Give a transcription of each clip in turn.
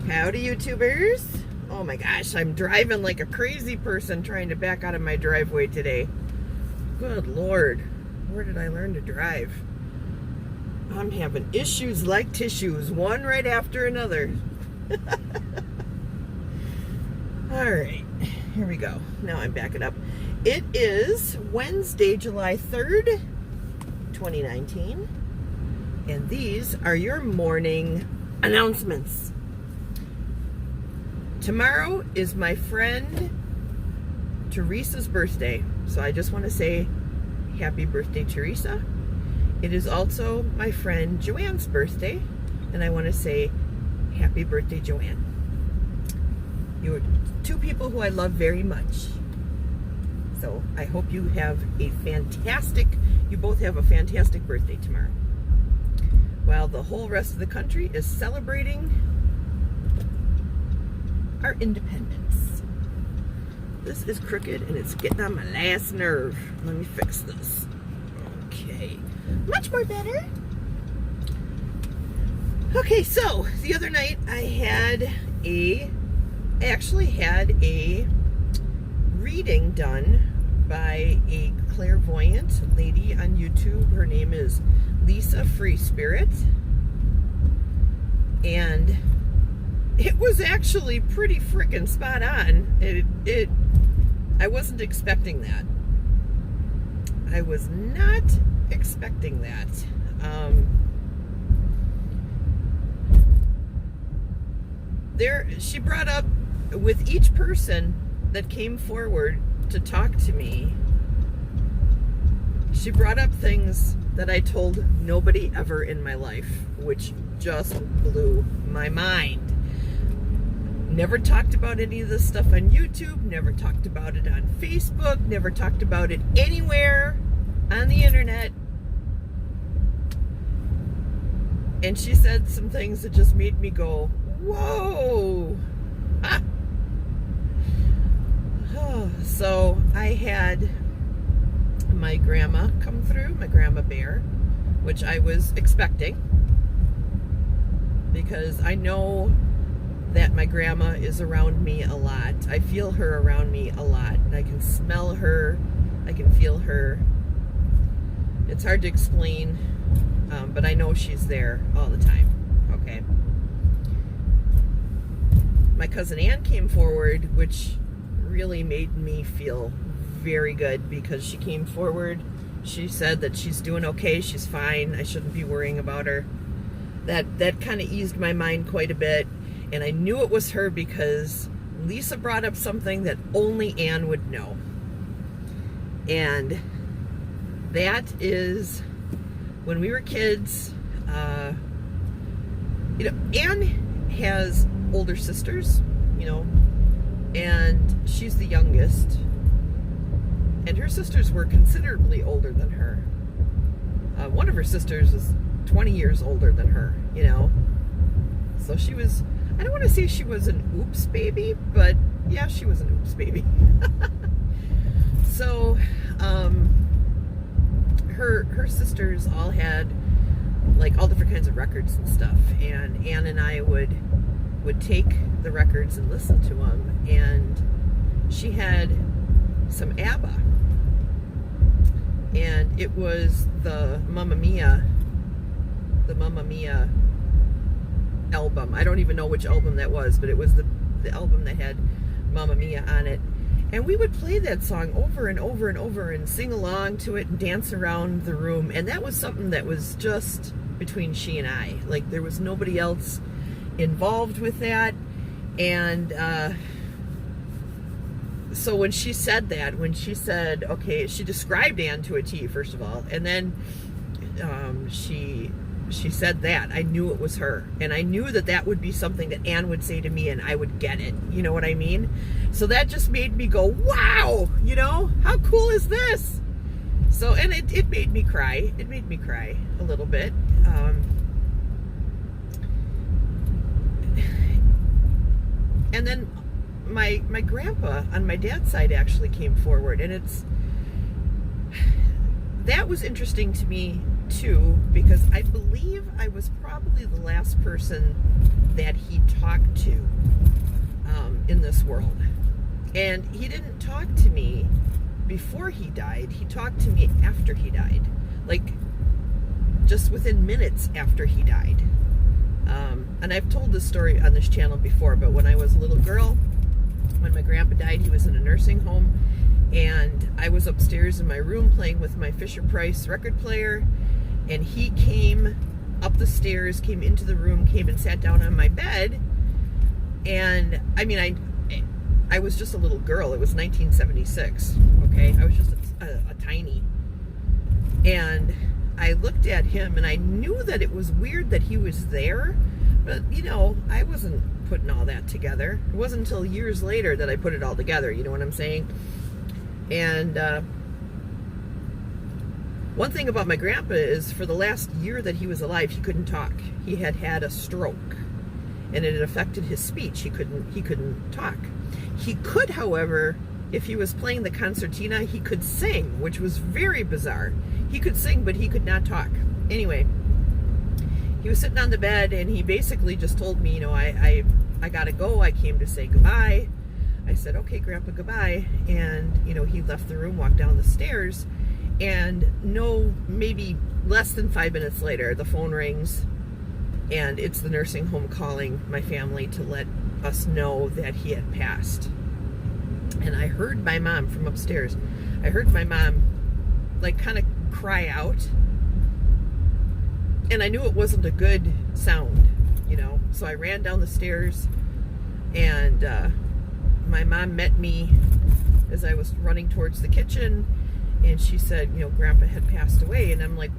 Howdy, YouTubers. Oh my gosh, I'm driving like a crazy person trying to back out of my driveway today. Good Lord, where did I learn to drive? I'm having issues like tissues, one right after another. All right, here we go. Now I'm backing up. It is Wednesday, July 3rd, 2019, and these are your morning announcements. Tomorrow is my friend Teresa's birthday, so I just want to say happy birthday, Teresa. It is also my friend Joanne's birthday, and I want to say happy birthday, Joanne. You are two people who I love very much. So I hope you have you both have a fantastic birthday tomorrow. While the whole rest of the country is celebrating our independence. This is crooked and it's getting on my last nerve. Let me fix this. Okay, much more better. Okay, so the other night I actually had a reading done by a clairvoyant lady on YouTube. Her name is Lisa Free Spirit, and it was actually pretty freaking spot on. I wasn't expecting that. I was not expecting that. She brought up, with each person that came forward to talk to me, she brought up things that I told nobody ever in my life, which just blew my mind. Never talked about any of this stuff on YouTube, never talked about it on Facebook, never talked about it anywhere on the internet. And she said some things that just made me go, whoa! Ah. Oh, so I had my grandma come through, my grandma bear, which I was expecting, because I know that my grandma is around me a lot. I feel her around me a lot, and I can smell her, I can feel her. It's hard to explain, but I know she's there all the time. Okay. My cousin Ann came forward, which really made me feel very good, because she came forward. She said that she's doing okay, she's fine, I shouldn't be worrying about her. That kind of eased my mind quite a bit, and I knew it was her because Lisa brought up something that only Ann would know. And that is, when we were kids, Ann has older sisters, and she's the youngest. And her sisters were considerably older than her. One of her sisters was 20 years older than her, So she was, I don't want to say she was an oops baby, but yeah, she was an oops baby. So, her sisters all had like all different kinds of records and stuff, and Ann and I would take the records and listen to them, and she had some ABBA, and it was the Mamma Mia album. I don't even know which album that was, but it was the album that had Mamma Mia on it. And we would play that song over and over and over and sing along to it and dance around the room. And that was something that was just between she and I. Like, there was nobody else involved with that. And so when she said that, okay, she described Ann to a T, first of all, and then she said that, I knew it was her, and I knew that would be something that Ann would say to me, and I would get it. You know what I mean? So that just made me go, wow! How cool is this? So, and it made me cry. It made me cry a little bit. And then my grandpa on my dad's side actually came forward, and that was interesting to me too, because I believe I was probably the last person that he talked to in this world. And he didn't talk to me before he died. He talked to me after he died. Like, just within minutes after he died. And I've told this story on this channel before, but when I was a little girl, when my grandpa died, he was in a nursing home, and I was upstairs in my room playing with my Fisher-Price record player, and he came up the stairs, came into the room, came and sat down on my bed. And I mean, I was just a little girl. It was 1976, okay? I was just a tiny. And I looked at him, and I knew that it was weird that he was there, but, you know, I wasn't putting all that together. It wasn't until years later that I put it all together, you know what I'm saying? And one thing about my grandpa is, for the last year that he was alive, he couldn't talk. He had had a stroke, and it had affected his speech. He couldn't talk. He could, however, if he was playing the concertina, he could sing, which was very bizarre. He could sing, but he could not talk. Anyway, he was sitting on the bed, and he basically just told me, you know, I gotta go. I came to say goodbye. I said, okay, Grandpa, goodbye. And, you know, he left the room, walked down the stairs, and maybe less than 5 minutes later, the phone rings, and it's the nursing home calling my family to let us know that he had passed. And I heard my mom from upstairs. I heard my mom, like, kind of cry out. And I knew it wasn't a good sound, you know. So I ran down the stairs, and my mom met me as I was running towards the kitchen, and she said, you know, Grandpa had passed away. And I'm like,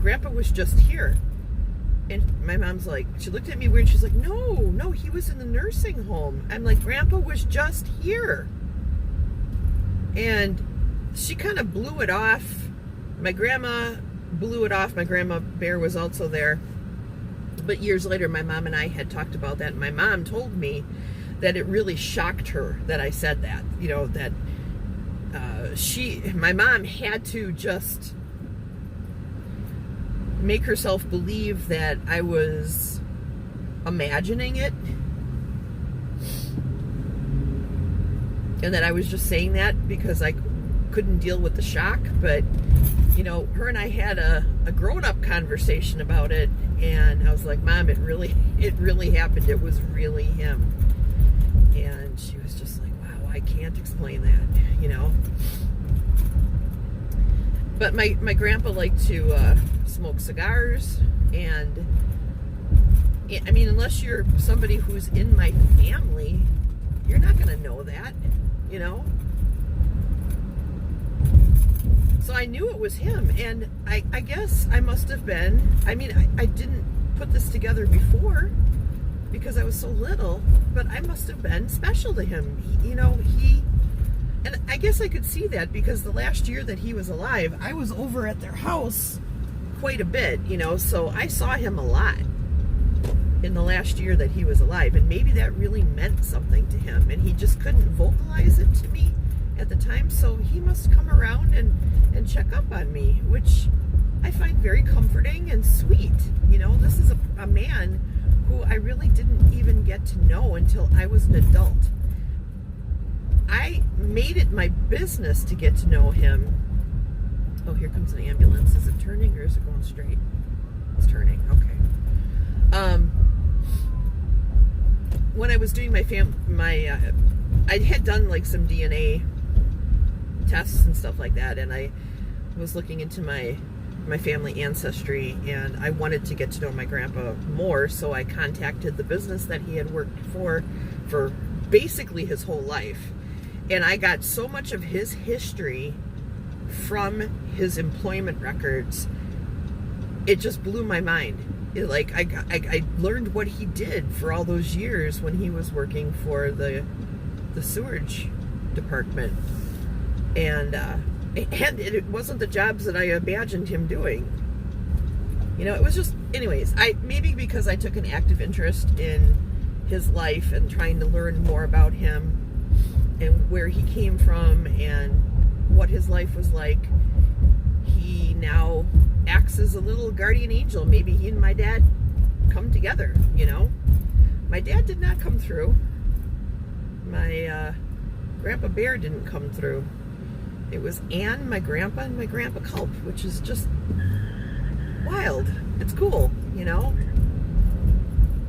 Grandpa was just here. And my mom's like, she looked at me weird. She's like, no, he was in the nursing home. I'm like, Grandpa was just here. And she kind of blew it off. My grandma blew it off. My grandma Bear was also there. But years later, my mom and I had talked about that. And my mom told me that it really shocked her that I said that. You know, that my mom had to just make herself believe that I was imagining it, and that I was just saying that because I couldn't deal with the shock. But, you know, her and I had a grown-up conversation about it, and I was like, Mom, it really happened. It was really him. And she was just like, wow, I can't explain that, you know. But my grandpa liked to smoke cigars, and I mean, unless you're somebody who's in my family, you're not going to know that, you know. So I knew it was him, and I guess I must have been, I mean, I didn't put this together before because I was so little, but I must have been special to him. You know, and I guess I could see that because the last year that he was alive, I was over at their house quite a bit, you know, so I saw him a lot in the last year that he was alive, and maybe that really meant something to him, and he just couldn't vocalize it to me at the time, so he must come around and check up on me, which I find very comforting and sweet. You know, this is a man who I really didn't even get to know until I was an adult. I made it my business to get to know him. Oh, here comes an ambulance. Is it turning or is it going straight? It's turning. Okay. When I was doing I had done like some DNA tests and stuff like that, and I was looking into my family ancestry, and I wanted to get to know my grandpa more, so I contacted the business that he had worked for basically his whole life. And I got so much of his history from his employment records, it just blew my mind. I learned what he did for all those years when he was working for the sewage department, and it wasn't the jobs that I imagined him doing. You know, it was just, anyways, maybe because I took an active interest in his life and trying to learn more about him and where he came from and what his life was like, he now acts as a little guardian angel. Maybe he and my dad come together, you know. My dad did not come through. My Grandpa Bear didn't come through. It was Ann, my grandpa, and my Grandpa Culp, which is just wild. It's cool, you know?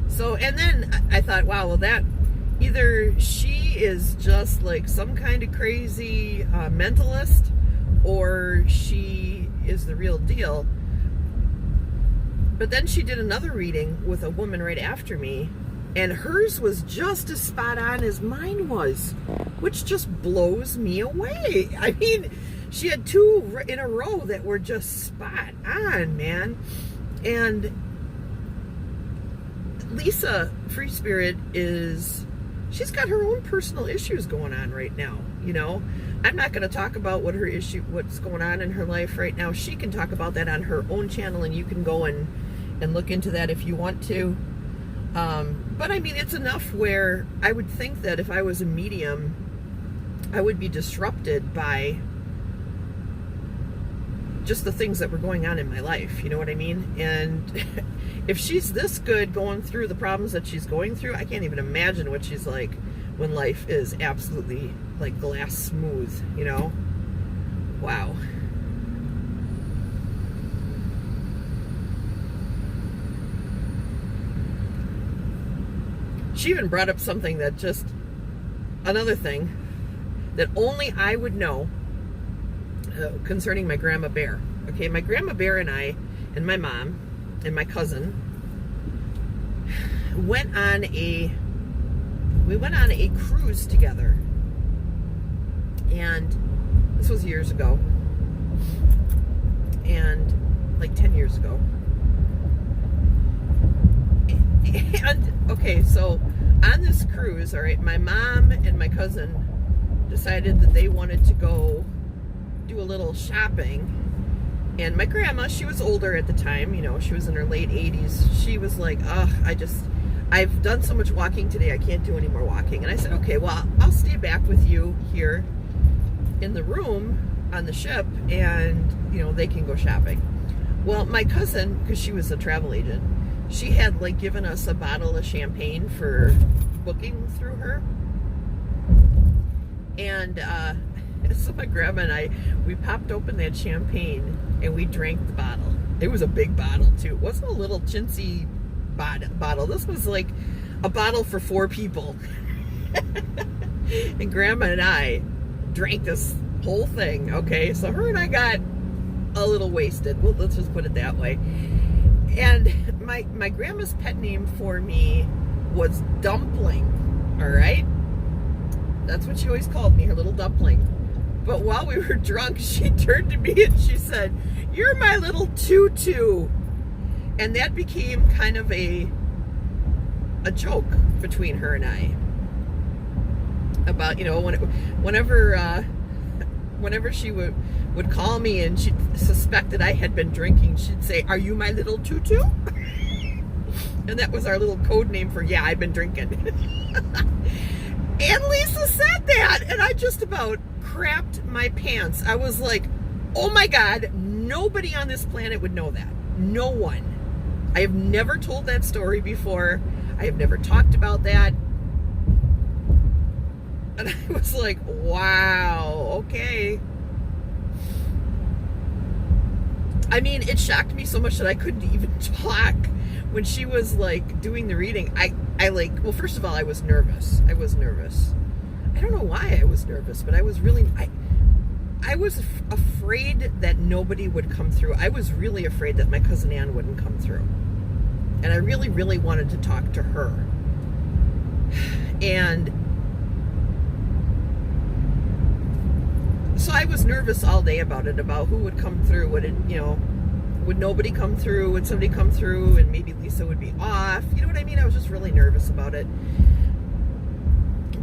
So, and then I thought, wow, well, that either she is just like some kind of crazy mentalist, or she is the real deal. But then she did another reading with a woman right after me, and hers was just as spot on as mine was, which just blows me away. I mean, she had two in a row that were just spot on, man. And Lisa, Free Spirit, she's got her own personal issues going on right now, you know. I'm not going to talk about what's going on in her life right now. She can talk about that on her own channel, and you can go and look into that if you want to. But I mean, it's enough where I would think that if I was a medium, I would be disrupted by just the things that were going on in my life, you know what I mean? And if she's this good going through the problems that she's going through, I can't even imagine what she's like when life is absolutely like glass smooth, you know? Wow. She even brought up something that just, another thing that only I would know concerning my Grandma Bear. Okay, my Grandma Bear and I, and my mom, and my cousin, went on a cruise together. And this was years ago. And like 10 years ago. And okay, so on this cruise, all right, my mom and my cousin decided that they wanted to go do a little shopping. And my grandma, she was older at the time, you know, she was in her late 80s. She was like, I've done so much walking today, I can't do any more walking. And I said, okay, well, I'll stay back with you here in the room on the ship, and, you know, they can go shopping. Well, my cousin, because she was a travel agent, she had like given us a bottle of champagne for booking through her. And so my grandma and I, we popped open that champagne and we drank the bottle. It was a big bottle too. It wasn't a little chintzy bottle. This was like a bottle for 4 people. And grandma and I drank this whole thing. Okay, so her and I got a little wasted. Well, let's just put it that way. And my grandma's pet name for me was Dumpling, all right? That's what she always called me, her little dumpling. But while we were drunk, she turned to me and she said, "You're my little tutu." And that became kind of a joke between her and I. About, you know, whenever she would call me and she suspected I had been drinking, she'd say, "Are you my little tutu?" And that was our little code name for, yeah, I've been drinking. And Lisa said that, and I just about crapped my pants. I was like, oh my God, nobody on this planet would know that. No one. I have never told that story before. I have never talked about that. And I was like, wow, okay. I mean, it shocked me so much that I couldn't even talk when she was like doing the reading. Well, first of all, I was nervous. I don't know why I was nervous, but I was really, I was afraid that nobody would come through. I was really afraid that my cousin Ann wouldn't come through. And I really, really wanted to talk to her. And so I was nervous all day about it, about who would come through. Would nobody come through? Would somebody come through and maybe Lisa would be off? You know what I mean? I was just really nervous about it.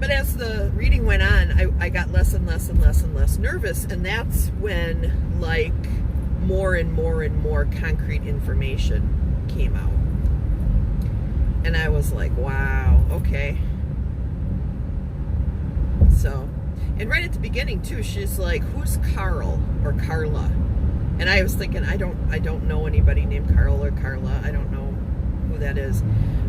But as the reading went on, I got less and less and less and less nervous. And that's when, like, more and more and more concrete information came out. And I was like, wow, okay. So, and right at the beginning too, she's like, "Who's Carl or Carla?" And I was thinking, I don't know anybody named Carl or Carla. I don't know who that is.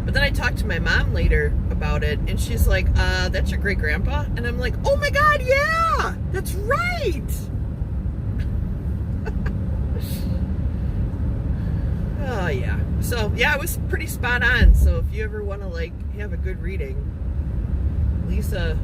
But then I talked to my mom later about it, and she's like, that's your great grandpa? And I'm like, oh my God, yeah, that's right. Oh yeah. So yeah, it was pretty spot on. So if you ever want to like have a good reading, Lisa,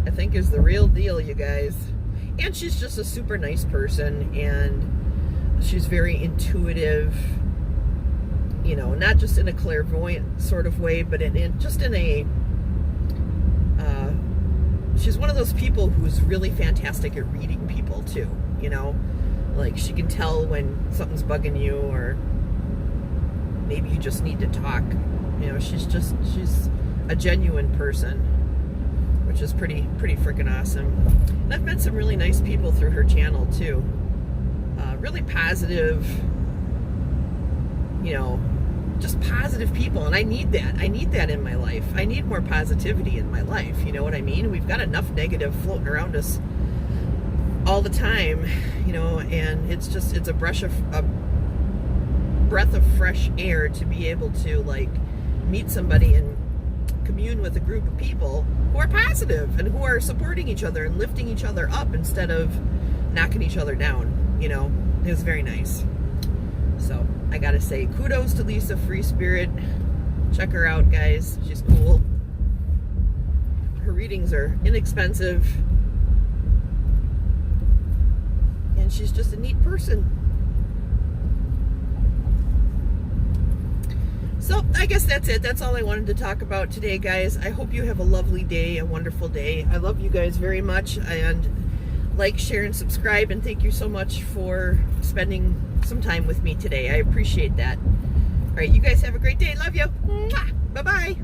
I think is the real deal, you guys. And she's just a super nice person, and she's very intuitive. You know, not just in a clairvoyant sort of way, but just in a. She's one of those people who's really fantastic at reading people too. You know. Like, she can tell when something's bugging you, or maybe you just need to talk. You know, she's a genuine person, which is pretty freaking awesome. And I've met some really nice people through her channel too. Really positive, you know, just positive people. And I need that. I need that in my life. I need more positivity in my life. You know what I mean? We've got enough negative floating around us all the time, you know, and it's a breath of fresh air to be able to like meet somebody and commune with a group of people who are positive and who are supporting each other and lifting each other up instead of knocking each other down. You know, it was very nice. So I gotta say, kudos to Lisa, free spirit. Check her out, guys. She's cool. Her readings are inexpensive. And she's just a neat person. So I guess that's it. That's all I wanted to talk about today, guys. I hope you have a lovely day, a wonderful day. I love you guys very much, and like, share, and subscribe, and thank you so much for spending some time with me today. I appreciate that. All right, you guys have a great day. Love you. Bye-bye.